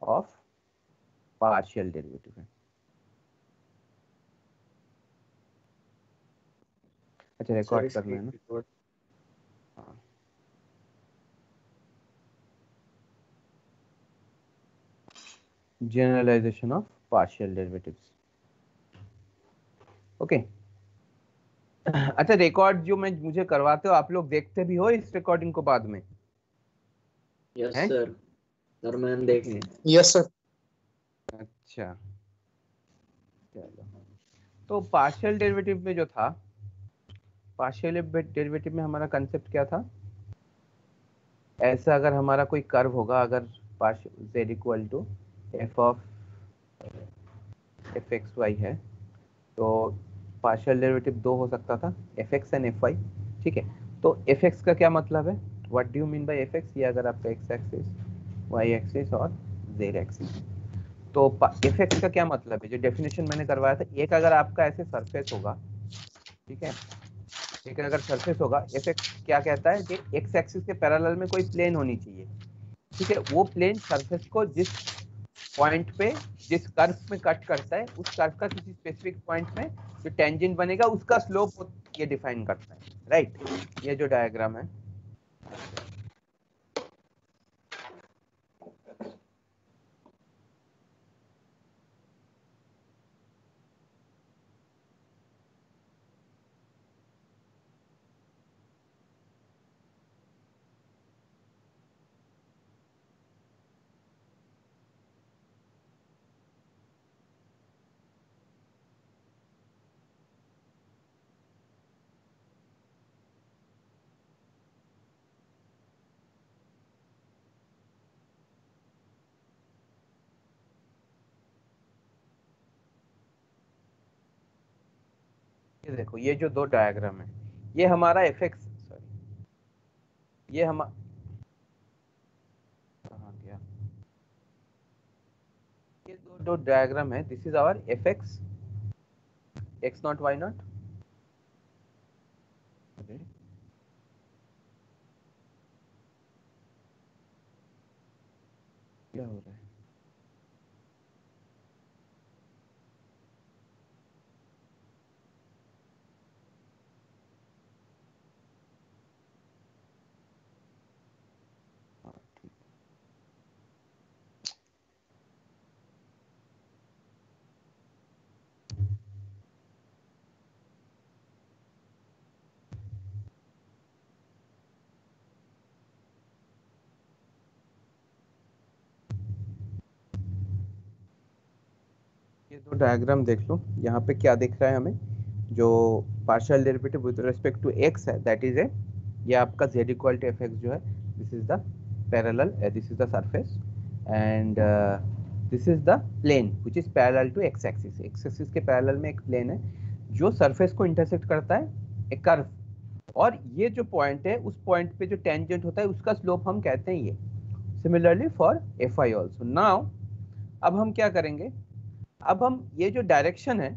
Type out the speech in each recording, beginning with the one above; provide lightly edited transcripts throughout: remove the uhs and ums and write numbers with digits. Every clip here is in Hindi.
ऑफ पार्शियल डेरिवेटिव है। अच्छा रिकॉर्ड करना है ना। हाँ generalisation of partial derivatives. Okay अच्छा रिकॉर्ड जो मैं मुझे करवाते हो आप लोग देखते भी हो इस रिकॉर्डिंग को बाद में? यस हैं? सर, सर मैंने देख लिया। Yes sir. अच्छा चलो, तो पार्शियल डेरिवेटिव में जो था, पार्शियल डेरिवेटिव में हमारा कंसेप्ट क्या था? ऐसा अगर हमारा कोई कर्व होगा, अगर z equal to f of f x y है, तो पार्शियल डेरिवेटिव दो हो सकता था, f x and f y. ठीक है, तो एफ एक्स का क्या मतलब है? What do you mean by f x? ये अगर आपका एक्स एक्सिस, वाई एक्सिस और जेड एक्सिस, तो एफ एक्स का क्या मतलब है? जो डेफिनेशन मैंने करवाया था, एक अगर आपका ऐसे सरफेस होगा, ठीक है, एक अगर सरफेस होगा, एफ एक्स क्या कहता है कि एक्स एक्सिस के पैरेलल में कोई प्लेन होनी चाहिए। ठीक है, वो प्लेन सरफेस को जिस पॉइंट पे, जिस कर्व में कट करता है, उस कर्व का किसी स्पेसिफिक पॉइंट में जो टेंजेंट बनेगा उसका स्लोप ये डिफाइन करता है, राइट? ये जो डायग्राम है, ये देखो, ये जो दो डायग्राम है, ये हमारा एफ एक्स, सॉरी, ये हम कहाँ गया, ये दो डायग्राम है, this is our f x, x naught y naught. क्या हो रहा है? हाँ, ठीक है। ये दो डायग्राम देख लो, यहाँ पे क्या दिख रहा है हमें? जो partial derivative with respect to x है, दैट इज ए, ये आपका z equal to f x जो है, this is the parallel, this is the surface, and this is the plane which is parallel to x axis. X axis के पैरेलल में एक प्लेन है जो सरफेस को इंटरसेक्ट करता है, एक कर्व, और ये जो पॉइंट है, उस पॉइंट पे जो टेंजेंट होता है उसका स्लोप हम कहते हैं ये। Similarly for F I also. Now अब हम क्या करेंगे? अब हम ये जो डायरेक्शन है,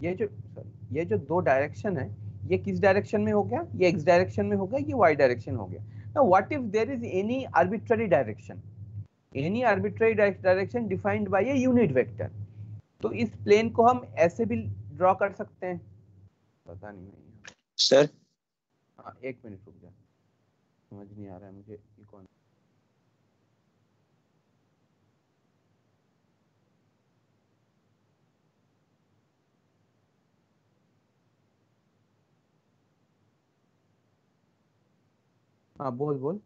ये जो सॉरी, ये जो दो डायरेक्शन है, ये किस डायरेक्शन में हो गया? ये एक्स डायरेक्शन में हो गया, ये वाई डायरेक्शन हो गया। Now what if there is any arbitrary direction, any arbitrary direction defined by a unit vector, तो इस प्लेन को हम ऐसे भी ड्रॉ कर सकते हैं। पता नहीं है सर। हाँ एक मिनट रुक जा, समझ नहीं आ रहा है मुझे ये कौन। हाँ बोल बोल।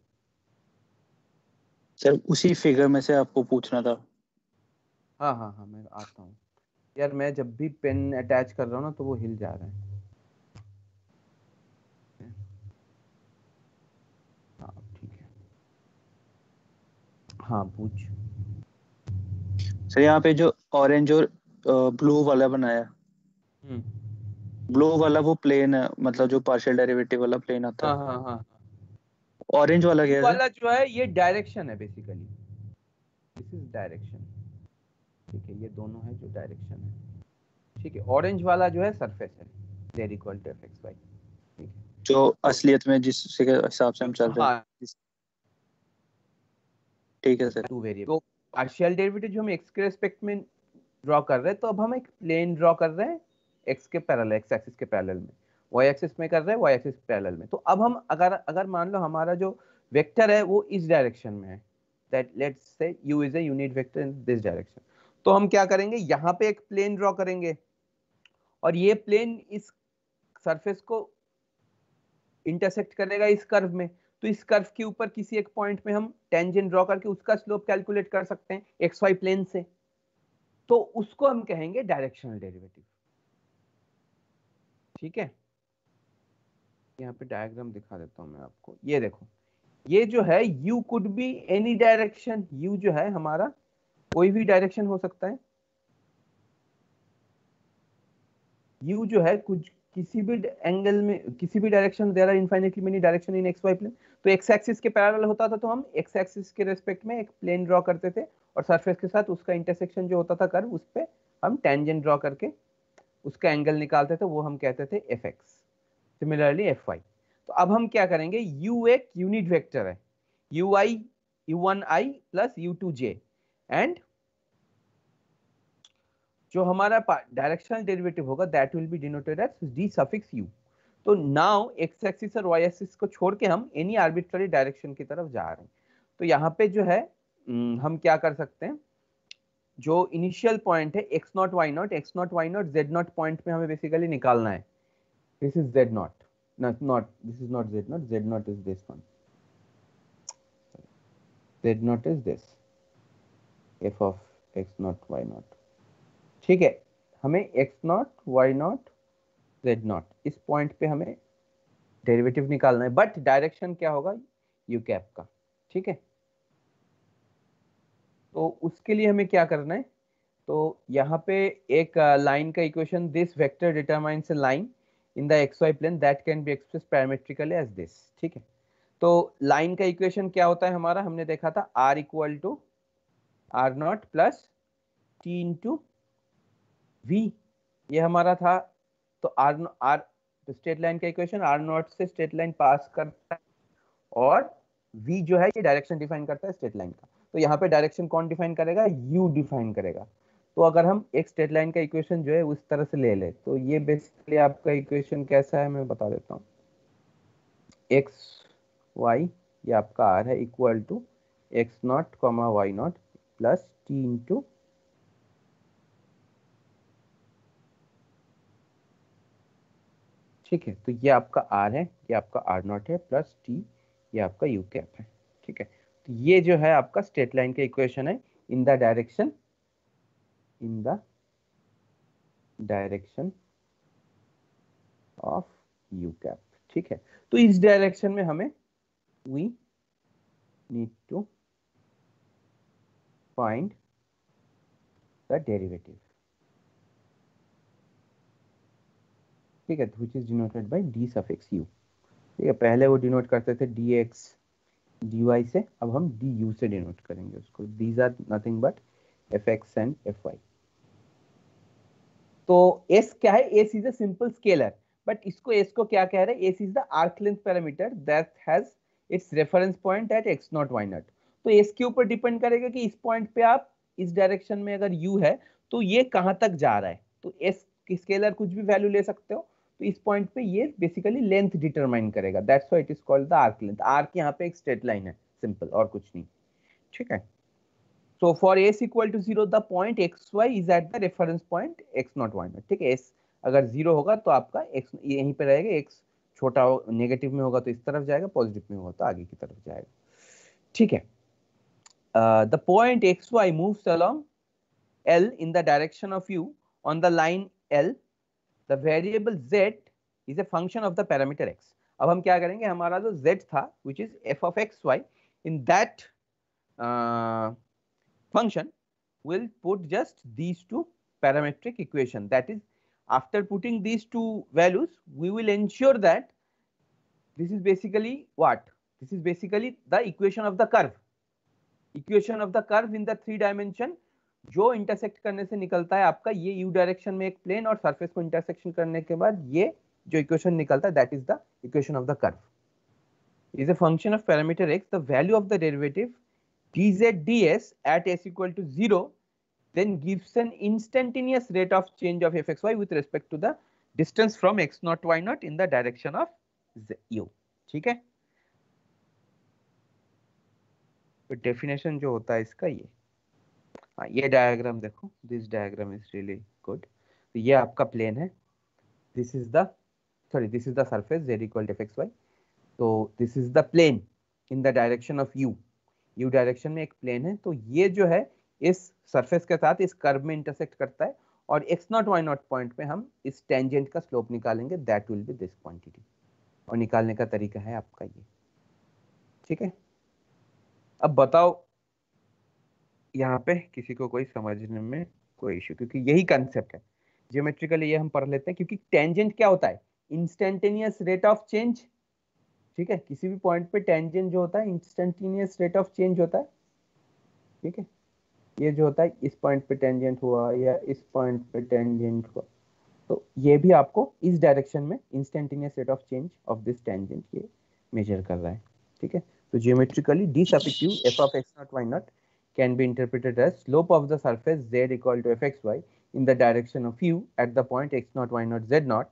सर उसी फिगर में से आपको पूछना था। हाँ हाँ हाँ मैं आता हूँ यार, मैं जब भी पेन अटैच कर रहा हूँ ना तो वो हिल जा रहा है। हाँ ठीक है, हाँ पूछ। सर यहाँ पे जो ऑरेंज और ब्लू वाला बनाया, ब्लू वाला वो प्लेन है, मतलब जो पार्शियल डेरिवेटिव वाला प्लेन आता हाँ है। हाँ हाँ, ऑरेंज वाला क्या है वाला जो है ये डायरेक्शन है बेसिकली, दिस इज डायरेक्शन। ठीक है, ये दोनों है जो डायरेक्शन है। ठीक है, ऑरेंज वाला जो है सरफेस है, z equal to f x y. ठीक है, जो असलियत में जिसके हिसाब से हम चल रहे हैं। हाँ ठीक है सर। टू वेरिएबल, तो पार्शियल डेरिवेटिव जो हम एक्स के रेस्पेक्ट में ड्रॉ कर रहे हैं, तो अब हम एक प्लेन ड्रॉ कर रहे हैं एक्स के पैरेलल, एक्स एक्सिस के पैरेलल में, वाई एक्सिस में कर रहे हैं वाई एक्सिस के पैरेलल में। तो अब हम अगर अगर मान लो हमारा जो वेक्टर है वो इस डायरेक्शन में है, that let's say u is a unit vector in this direction, तो हम क्या करेंगे, यहाँ पे एक प्लेन ड्रॉ करेंगे और ये प्लेन इस सरफेस को इंटरसेक्ट करेगा इस कर्व में। तो इस कर्व के ऊपर किसी एक पॉइंट में हम टेंजेंट ड्रॉ करके उसका स्लोप कैलकुलेट कर सकते हैं एक्स वाई प्लेन से, तो उसको हम कहेंगे डायरेक्शनल डेरिवेटिव। ठीक है, यहाँ पे डायग्राम दिखा देता हूं मैं आपको। ये देखो, ये जो है u could be any direction, u जो है हमारा कोई भी डायरेक्शन हो सकता है। u जो है कुछ किसी भी एंगल में, किसी भी direction, there are infinitely many direction in x y plane. तो एक्स एक्सिस के पैरेलल होता था तो हम एक्स एक्सिस के रेस्पेक्ट में एक प्लेन ड्रॉ करते थे और सरफेस के साथ उसका इंटरसेक्शन जो होता था कर्व, उस पे हम टेंजेंट ड्रॉ करके उसका एंगल निकालते थे, वो हम कहते थे f x, similarly f y. तो अब हम क्या करेंगे, u एक यूनिट वेक्टर है, ui u1i plus u2j, and जो हमारा डायरेक्शनल डेरिवेटिव होगा that will be denoted as d suffix u। तो नाउ एक्स एक्सिस और वाई एक्सिस को छोड़ के हम एनी आर्बिट्ररी डायरेक्शन की तरफ जा रहे हैं। तो यहाँ पे जो है हम क्या कर सकते हैं, जो इनिशियल पॉइंट है x not y not, x not y not z not point पे हमें बेसिकली निकालना है। This is z not, not this is not z naught, z naught is this one, z naught is this f of x naught y naught। ठीक है, हमें x naught y naught z naught इस पॉइंट पे हमें डेरिवेटिव निकालना है, बट डायरेक्शन क्या होगा u कैप का। ठीक है, तो उसके लिए हमें क्या करना है, तो यहाँ पे एक लाइन का equation, this vector determines a line in the x y plane that can be express parametrically as this. ठीक है, तो लाइन का इक्वेशन क्या होता है हमारा, हमने देखा था r equal to r naught plus t into v, ये हमारा था। तो आर स्ट्रेट लाइन का इक्वेशन, आर नॉट से स्ट्रेट लाइन पास करता है और v जो है ये डायरेक्शन डिफाइन करता है स्ट्रेट लाइन का। तो यहाँ पे डायरेक्शन कौन डिफाइन करेगा, u डिफाइन करेगा। तो अगर हम एक स्ट्रेट लाइन का इक्वेशन जो है उस तरह से ले ले, तो ये बेसिकली आपका इक्वेशन कैसा है मैं बता देता हूँ। एक्स वाई ये आपका r है equal to x naught comma y naught plus t into, ठीक है, तो ये आपका r है, ये आपका r नॉट है प्लस t, ये आपका u कैप है। ठीक है, तो ये जो है आपका स्ट्रेट लाइन का इक्वेशन है इन the direction, in the direction of u cap. ठीक है, तो इस डायरेक्शन में हमें we need to find the derivative। ठीक है, which is denoted by d suffix u। ठीक है, पहले वो डिनोट करते थे dx dy से, अब हम du से डिनोट करेंगे उसको। these are nothing but fx and fy। तो s क्या है, s is a simple scalar, but इसको s को क्या कह रहे हैं, s is the arc length parameter that has its reference point at x naught y naught। तो s के ऊपर डिपेंड करेगा कि इस पॉइंट पे आप इस डायरेक्शन में अगर u है तो ये कहां तक जा रहा है। तो s की स्केलर कुछ भी वैल्यू ले सकते हो, तो इस पॉइंट पे ये बेसिकली लेंथ डिटरमाइन करेगा, that's why it is called the arc length. Arc यहाँ पे एक स्ट्रेट लाइन है, सिंपल, और कुछ नहीं। ठीक है, so for s equal to 0 the point xy is at the reference point x naught y naught। ठीक है, s अगर 0 होगा तो आपका x यहीं पे रहेगा, x छोटा नेगेटिव में होगा तो इस तरफ जाएगा, पॉजिटिव में होगा तो आगे की तरफ जाएगा। ठीक है, the point xy moves along L in the direction of u on the line L, the variable z is a function of the parameter x। अब हम क्या करेंगे, हमारा जो z था which is f of xy, in that function will put just these two parametric equation, that is after putting these two values we will ensure that this is basically what, this is basically the equation of the curve, equation of the curve in the 3 dimension जो इंटरसेक्ट करने से निकलता है आपका ये u डायरेक्शन में एक प्लेन और सरफेस को इंटरसेक्शन करने के बाद ये जो इक्वेशन निकलता है that is the equation of the curve, is a function of parameter x, the value of the derivative dz ds at s equal to 0 then gives an instantaneous rate of change of fxy with respect to the distance from x naught y naught in the direction of u. ठीक है, तो डेफिनेशन जो होता है इसका ये, हाँ ये डायग्राम देखो, this diagram is really good. तो ये आपका प्लेन है, this is the this is the surface z equal to fxy, तो this is the plane in the direction of u direction में एक प्लेन है, तो ये जो है इस सरफेस के साथ इस कर्व में इंटरसेक्ट करता है, और x not y not point पे हम इस टेंजेंट का स्लोप निकालेंगे, that will B this quantity, और निकालने का तरीका है आपका ये। ठीक है, अब बताओ यहाँ पे किसी को कोई समझने में कोई इश्यू, क्योंकि यही कंसेप्ट है जियोमेट्रिकली, ये हम पढ़ लेते हैं, क्योंकि टेंजेंट क्या होता है, इंस्टेंटेनियस रेट ऑफ चेंज। ठीक है, किसी भी पॉइंट पे टेंजेंट जो होता है इंस्टेंटेनियस रेट ऑफ चेंज होता है। ठीक है, ये जो होता है इस पॉइंट पे टेंजेंट हुआ या इस पॉइंट पे टेंजेंट हुआ, तो ये भी आपको इस डायरेक्शन में instantaneous rate of change of this tangent ये मेजर कर रहा है। ठीक है, तो geometrically d suffix u f of x naught y naught can be interpreted as slope of the surface z equal to fxy in the direction of u at the point x naught y naught z naught.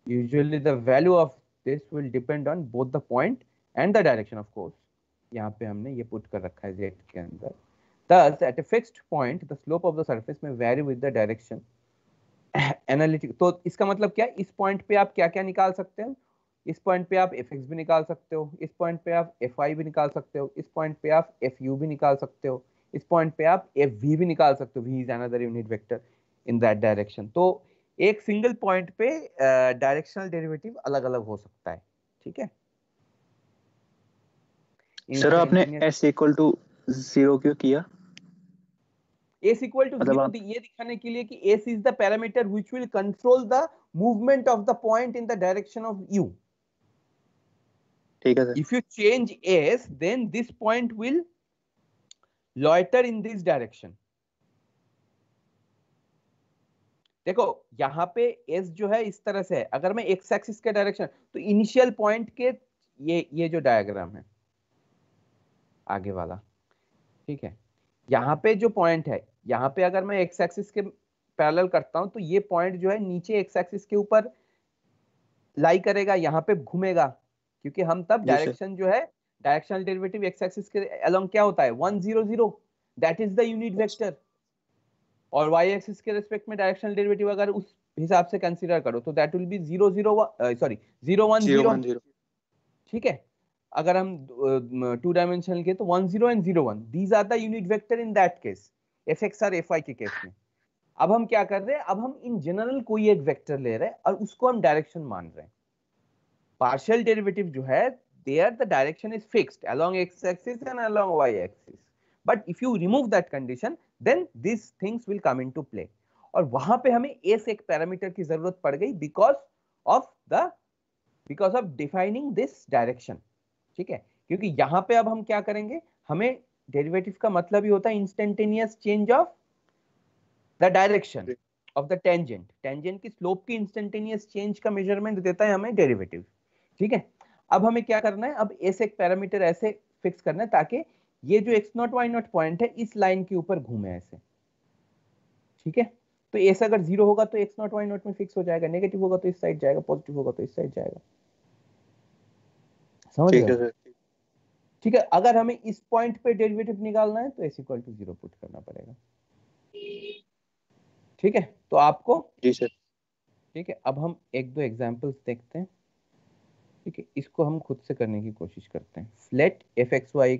Usually the value of this will depend on both the point and the direction of course. यहाँ पे हमने ये पुट कर रखा है z के अंदर। Thus at a fixed point the slope of the surface may vary with the direction. Analytic, तो इसका मतलब क्या है, इस पॉइंट पे आप क्या क्या निकाल सकते हो, इस पॉइंट पे आप fx भी निकाल सकते हो, इस पॉइंट पे आप fi भी निकाल सकते हो, इस पॉइंट पे आप fu भी निकाल सकते हो, इस पॉइंट पे आप fv भी निकाल सकते हो, v is another unit vector in that direction. तो एक सिंगल पॉइंट पे डायरेक्शनल डेरिवेटिव अलग अलग हो सकता है। ठीक है सर आपने s इक्वल टू 0 क्यों किया? s इक्वल टू 0 ये दिखाने के लिए कि s is the parameter which will control the movement of the point in the direction of u। ठीक है sir. If you change s, then this point will loiter in this direction. देखो यहाँ पे s जो है इस तरह से है, अगर मैं x एक्सिस के डायरेक्शन, तो इनिशियल पॉइंट के ये जो डायग्राम है आगे वाला, ठीक है, यहाँ पे जो पॉइंट है, यहाँ पे अगर मैं x एक्सिस के पैरेलल करता हूं, तो ये पॉइंट जो है नीचे x एक्सिस के ऊपर लाई करेगा, यहाँ पे घूमेगा, क्योंकि हम तब डायरेक्शन जो है डायरेक्शनल डेरिवेटिव x एक्सिस के अलोंग क्या होता है 1 0 0, that is the unit vector, और y एक्सिस के रिस्पेक्ट में डायरेक्शनल डेरिवेटिव अगर उस हिसाब से कंसीडर करो तो दैट विल बी 0 0 सॉरी 0 1 0। ठीक है, अगर हम 2 डायमेंशनल के तो 1 0 and 0 1, these are the unit vector in that case, fx और fy के केस में। अब हम क्या कर रहे हैं, अब हम इन जनरल कोई एक वेक्टर ले रहे हैं और उसको हम डायरेक्शन मान रहे हैं। पार्शियल डेरिवेटिव जो है there the direction is fixed along x axis and along y axis, but if you remove that condition then these things will come into play, और वहां पे हमें s एक पैरामीटर की जरूरत पड़ गई because of defining this direction। ठीक है, क्योंकि यहाँ पे अब हम क्या करेंगे, हमें डेरिवेटिव का मतलब ही होता है instantaneous change of the direction of the tangent, tangent की स्लोप की इंस्टेंटेनियस चेंज का मेजरमेंट देता है हमें डेरिवेटिव। ठीक है, अब हमें क्या करना है, अब s एक पैरामीटर ऐसे फिक्स करना है ताकि ये जो x not y not point है इस लाइन के ऊपर घूमे ऐसे। ठीक है, तो s अगर 0 होगा तो x नॉट y नॉट में फिक्स हो जाएगा, नेगेटिव होगा तो इस साइड जाएगा, पॉजिटिव होगा तो इस साइड जाएगा। समझ गए? ठीक है, अगर हमें इस पॉइंट पे डेरिवेटिव निकालना है तो s इक्वल टू 0 पुट करना पड़ेगा। ठीक है, तो आपको जी सर। ठीक है, अब हम एक दो एग्जांपल्स देखते हैं। ठीक है, इसको हम खुद से करने की कोशिश करते हैं। Let fxy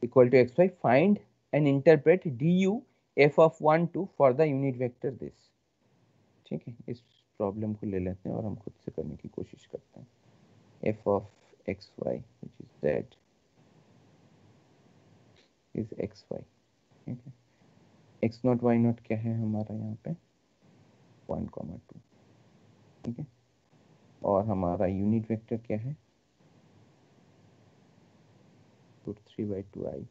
equal to xy, find and interpret du f of 1 2 for the unit vector this. ठीक है, इस प्रॉब्लम को ले लेते हैं और हम खुद से करने की कोशिश करते हैं। f of xy which is z is xy। ठीक है, x नॉट y नॉट क्या है हमारा यहाँ पे 1 2। ठीक है, और हमारा यूनिट वेक्टर क्या है √3/2i।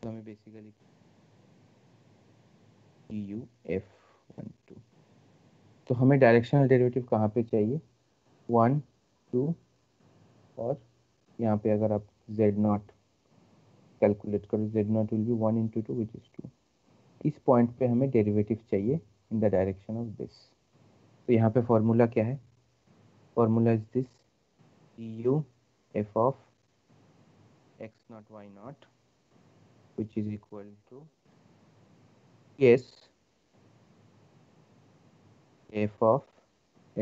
तो हमें बेसिकली du f12, तो हमें डायरेक्शनल डेरिवेटिव कहाँ पे चाहिए 1 2 और यहाँ पे अगर आप z0 कैलकुलेट करो, z0 will be 1 into 2 which is 2. इस पॉइंट पे हमें डेरिवेटिव चाहिए इन द डायरेक्शन ऑफ दिस. तो यहाँ पे फॉर्मूला क्या है? Formula is this, du f of x0 y0 which is equal to s f of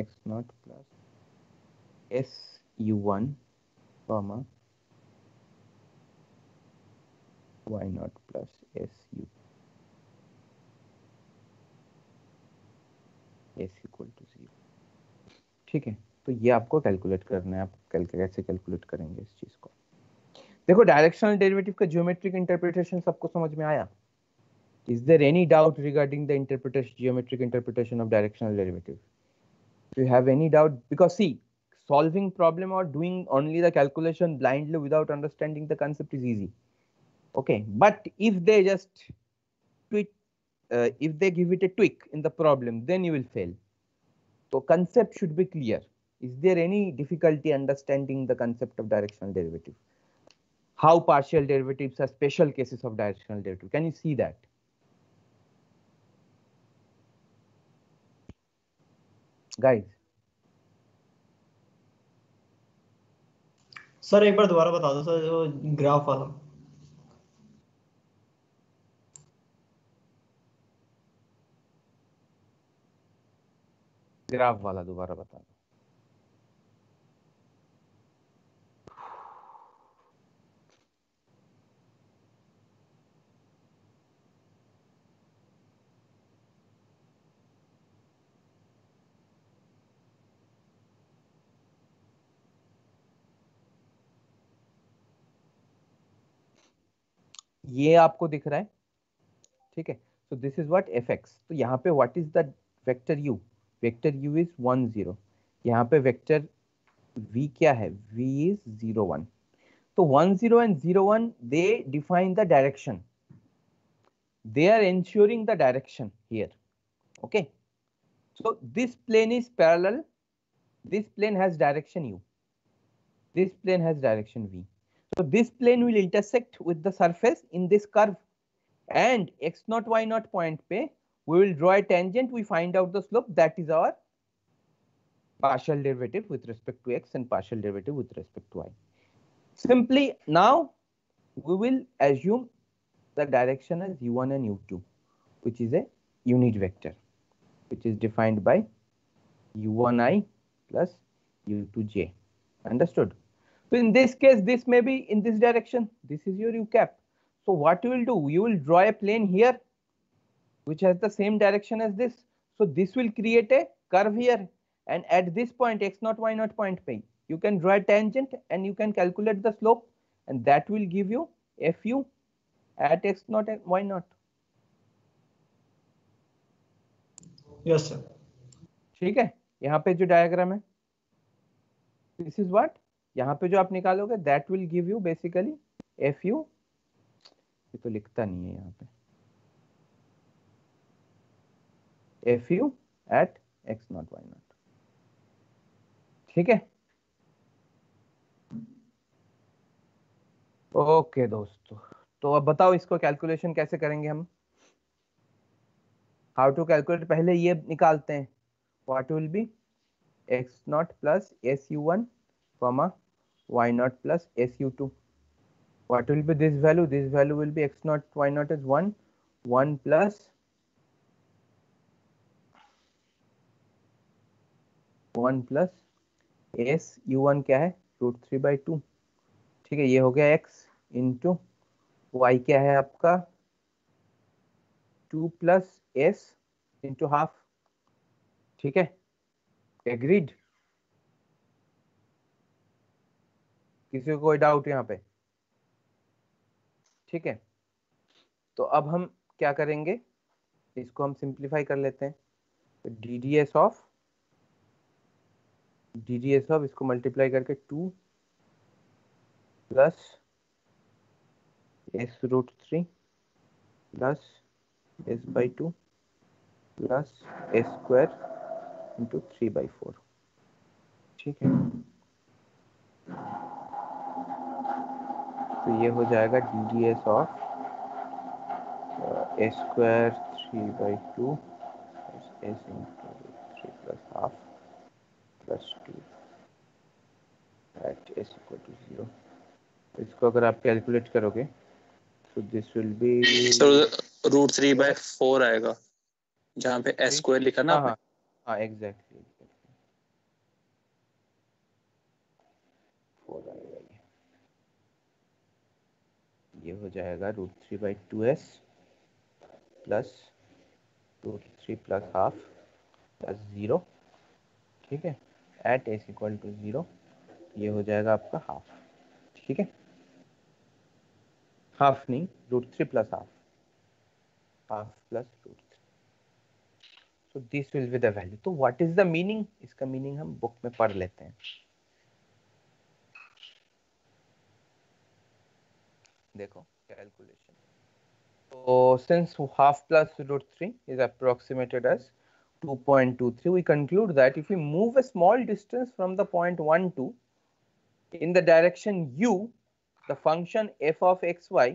x0 plus s u1 comma y0 plus s u s equal to 0. ठीक है, तो ये आपको कैलकुलेट करना है. आप कैसे कैलकुलेट करेंगे इस चीज को? देखो, डायरेक्शनल डेरिवेटिव का ज्योमेट्रिक इंटरप्रिटेशन सबको समझ में आया? Is there any doubt regarding the geometric interpretation of directional derivative? If you have any doubt, because see, solving problem or doing only the calculation blindly without understanding the concept is easy. Okay, but if they just tweak, if they give it a tweak in the problem, then you will fail. So concept should be clear. Is there any difficulty understanding the concept of directional derivative? How partial derivatives are special cases of directional derivative? Can you see that? Guys, sir एक बार दोबारा बता दो सर, जो ग्राफ वाला. ग्राफ वाला दोबारा बता दो. ये आपको दिख रहा है, ठीक है? So this is what fx. तो यहाँ पे what is the vector u? Vector u is 1 0. यहाँ पे वेक्टर v क्या है? v is 0 1. तो 1 0 and 0 1 they define the direction. They are ensuring the direction here. Okay, so this plane is parallel. This plane has direction u. This plane has direction v. So this plane will intersect with the surface in this curve, and x0 y0 point pe we will draw a tangent. We find out the slope. That is our partial derivative with respect to x and partial derivative with respect to y. Simply now we will assume the direction as u1 and u2, which is a unit vector, which is defined by u1i plus u2j. Understood? So in this case, this may be in this direction. This is your u cap. So what you will do? You will draw a plane here which has the same direction as this. So this will create a curve here, and at this point x0 y0 point pe you can draw a tangent and you can calculate the slope, and that will give you fu at x0 and y0. Yes sir. ठीक है, यहाँ पे जो डायग्राम है, दिस इज व्हाट, यहाँ पे जो आप निकालोगे that will give you basically fu. ये तो लिखता नहीं है यहाँ पे, fu at x0 y0. ठीक है, ओके दोस्तों. तो अब बताओ इसको कैलकुलेशन कैसे करेंगे हम? How to calculate? पहले ये निकालते हैं. What will be x0 plus su1 comma y0 plus su2. What will be this value? This value will be x0 y0 is 1 1 plus 1 plus s u1 क्या है? √3/2. ठीक है, ये हो गया x इंटू y क्या है आपका? 2 plus s इंटू हाफ. ठीक है, एग्रीड? किसी को कोई डाउट यहाँ पे? ठीक है, तो अब हम क्या करेंगे, इसको हम सिंप्लीफाई कर लेते हैं. तो dds ऑफ इसको मल्टीप्लाई करके 2 plus s√3 plus s/2 plus s² into 3/4. ठीक है, तो ये हो जाएगा ddS of a square 3/2 s into 3 plus half plus 2 at s equal to 0. इसको अगर आप कैलकुलेट करोगे तो दिस विल बी √3/4 आएगा, जहाँ पे s स्क्वायर लिखा ना आपने। हाँ एग्जैक्टली 4 आएगा ये हो जाएगा √3/2s plus √3 plus half plus 0, ठीक है, एट s इक्वल टू 0, ये हो जाएगा आपका हाफ, ठीक है, हाफ नहीं √3 plus half plus √3. So this will be the value. तो what is the meaning? इसका मीनिंग हम बुक में पढ़ लेते हैं. देखो calculation. So since half plus √3 is approximated as 2.23, we conclude that if we move a small distance from the point 1, 2 in the direction u, the function f of xy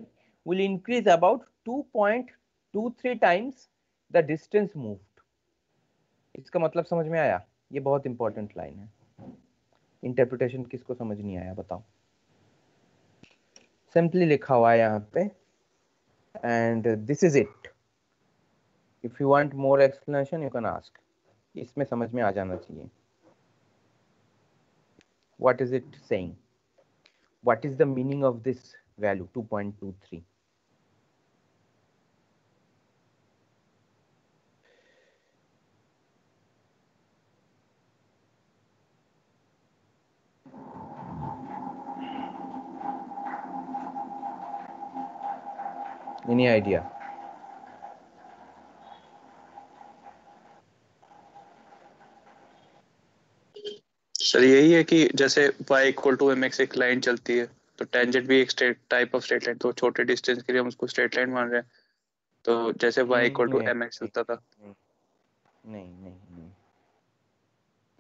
will increase about 2.23 times the distance moved. इसका मतलब समझ में आया? ये बहुत इंपॉर्टेंट लाइन है. इंटरप्रिटेशन किसको समझ नहीं आया बताओ? सिंपली लिखा हुआ है यहाँ पे and this is it. If you want more explanation you can ask. इसमें समझ में आ जाना चाहिए. What is it saying? What is the meaning of this value 2.23? Any idea? Sir यही है कि जैसे y इक्वल टू mx एक लाइन चलती है, तो टेंजेंट भी एक straight type of straight line, तो छोटे डिस्टेंस के लिए हम उसको स्ट्रेट लाइन मान रहे हैं. तो जैसे y इक्वल टू mx चलता था. नहीं.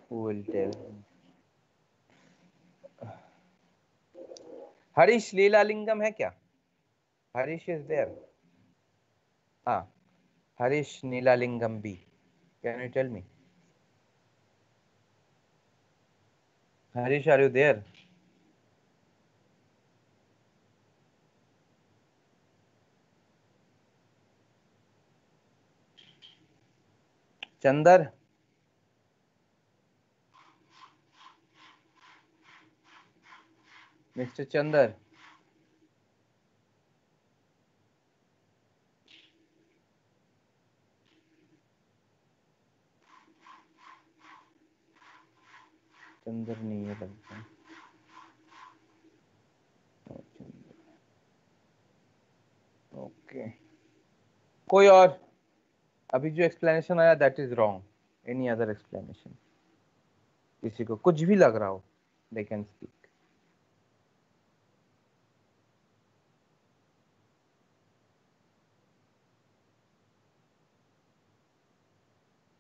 Who will tell? Harish Leelalingam है क्या? Harish is there? हाँ, Harish Neelalingam B. Can you tell me? Harish, are you there? Chandar? Mr. Chandar? Chandar नहीं है लगता. ओके. कोई और? अभी जो एक्सप्लेनेशन आया that is wrong. Any other explanation? किसी को कुछ भी लग रहा हो दे कैन स्पीक.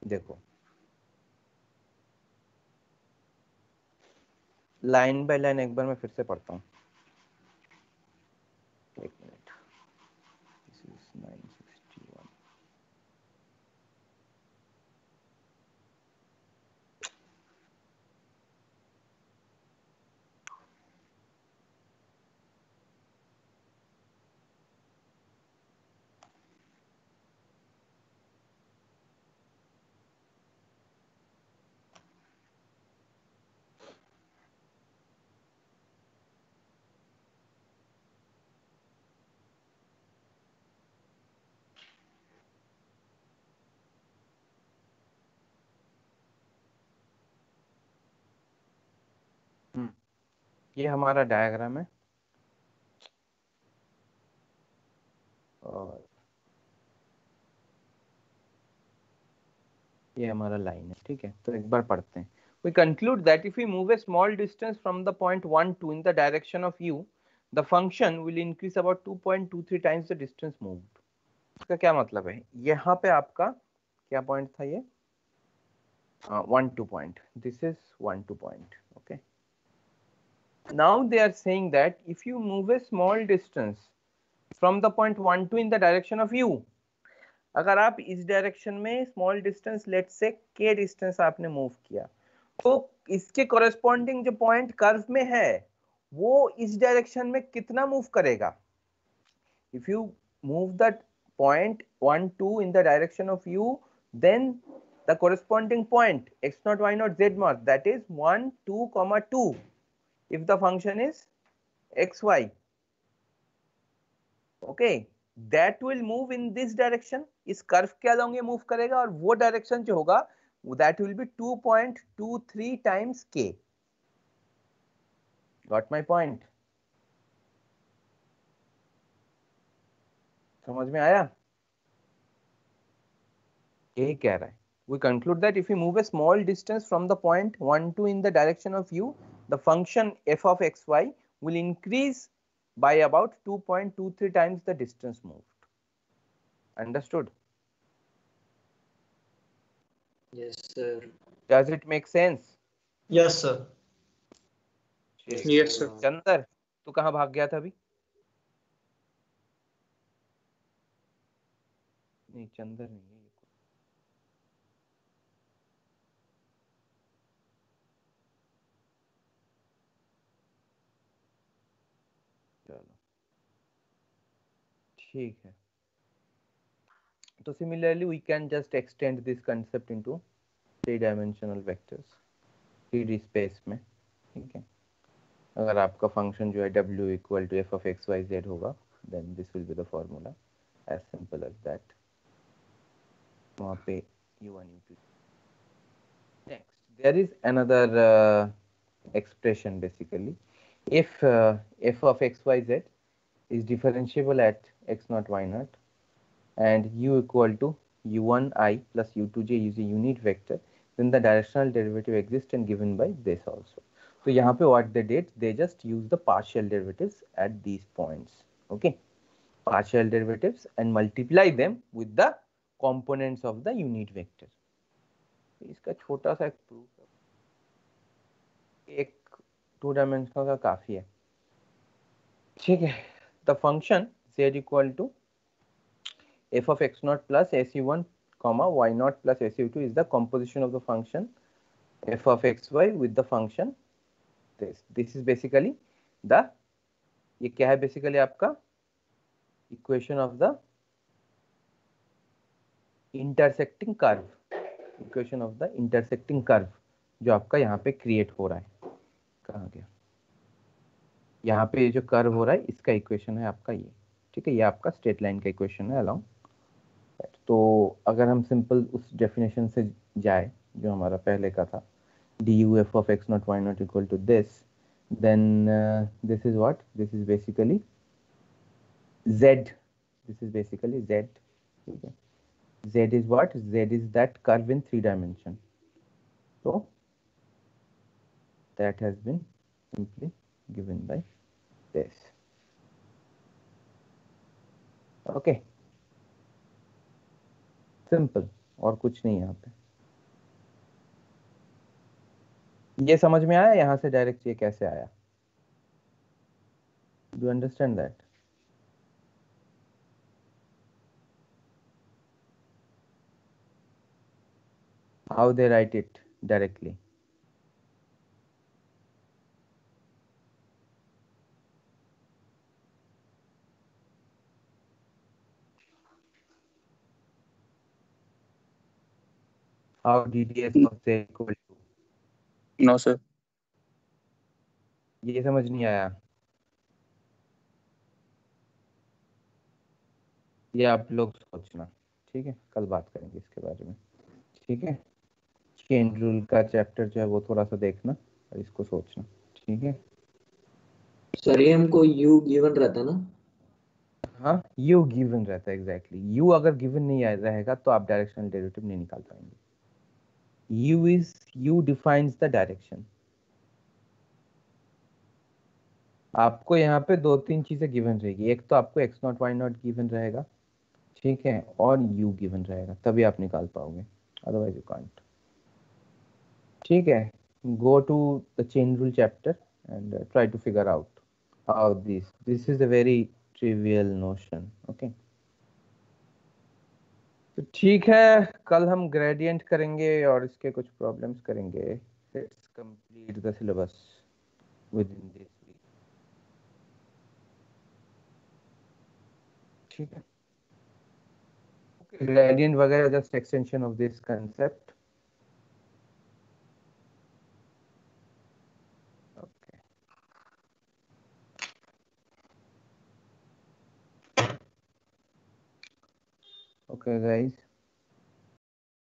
देखो लाइन बाय लाइन एक बार मैं फिर से पढ़ता हूँ. एक मिनट. This is 961. ये हमारा डायग्राम है और ये हमारा लाइन है. ठीक है, तो एक बार पढ़ते हैं. We conclude that if we move a small distance from the point 1, 2 in the direction of u, the function will increase about 2.23 times the distance moved. इसका क्या मतलब है? यहाँ पे आपका क्या पॉइंट था? ये 1, 2 point. This is 1, 2 point. Okay, Now they are saying that if you move a small distance from the point 1 2 in the direction of u, अगर आप इस डायरेक्शन में स्मॉल डिस्टेंस लेट से k डिस्टेंस आपने मूव किया, तो इसके कोरेस्पॉन्डिंग जो पॉइंट कर्व में है वो इस डायरेक्शन में कितना मूव करेगा. If you move that point 1 2 in the direction of u, then the corresponding point x naught y naught z naught, that is 1 2 comma 2, if the function is xy, okay, that will move in this direction. इस कर्व के अलोंग ये मूव करेगा और वो डायरेक्शन जो होगा that will be 2.23 times k. Got my point? समझ में आया? यही कह रहा है. We conclude that if you move a small distance from the point 1 2 in the direction of u, the function f of xy will increase by about 2.23 times the distance moved. Understood? Yes, sir. Does it make sense? Yes, sir. Yes, sir. Chandar, तू कहाँ भाग गया था अभी? नहीं, चंदर नहीं है. चलो ठीक है. तो similarly we can just extend this concept into three-dimensional vectors, 3D space में. ठीक है. अगर आपका फंक्शन जो है w equal to f of x y z होगा, then this will be the formula, as simple as that. वहाँ पे u1 u2. Next there is another expression basically. If f of x y z is differentiable at x naught y naught and u equal to u1 I plus u2 j is a unit vector, then the directional derivative exists and given by this also. So यहाँ पे what they did, they just use the partial derivatives at these points. Okay, partial derivatives and multiply them with the components of the unit vector. इसका छोटा सा एक proof, एक 2 डायमेंशनल का काफी है. ठीक है. The function z equal to f of x naught plus su1 comma y naught plus su2 is the composition of the function f of xy with the function this is basically the, ये क्या है बेसिकली आपका equation of the intersecting curve, equation of the intersecting curve जो आपका यहाँ पे क्रिएट हो रहा है. कहाँ गया? यहाँ पे जो कर्व हो रहा है इसका इक्वेशन है आपका ये. ठीक है, ये आपका स्ट्रेट लाइन का इक्वेशन है अलोंग. तो अगर हम सिंपल उस डेफिनेशन से जाए जो हमारा पहले का था, du f of x naught y naught equal to this, then this is what? This is basically z. This is basically z. Okay. Z is what? Z is that curve in 3 dimension. So that has been simply given by this. Okay. Simple. और कुछ नहीं यहाँ पे. ये समझ में आया यहाँ से डायरेक्ट ये कैसे आया? Do you understand that? How they write it directly? How dds of z equal to? No, sir. ये समझ नहीं आया. ये आप लोग सोचना. ठीक है, कल बात करेंगे इसके बारे में. ठीक है, चेन रूल का चैप्टर जो है वो थोड़ा सा देखना और इसको सोचना. ठीक है सर ये हमको u गिवन रहता ना? हाँ, u गिवन रहता है एग्जैक्टली. u अगर गिवन नहीं रहेगा तो आप डायरेक्शनल डेरिवेटिव नहीं निकाल पाएंगे. u defines the direction. आपको यहाँ पे 2-3 चीजें गिवन रहेगी. एक तो आपको x not y not given रहेगा, ठीक है, और u गिवन रहेगा, तभी आप निकाल पाओगे, अदरवाइज यू कांट. ठीक है, go to the chain rule chapter and try to figure out how this is a very trivial notion. Okay, तो ठीक है, कल हम ग्रेडियंट करेंगे और इसके कुछ प्रॉब्लम्स करेंगे. Let's complete the syllabus within this week. ठीक है, ग्रेडियंट वगैरह just extension of this concept. Okay guys.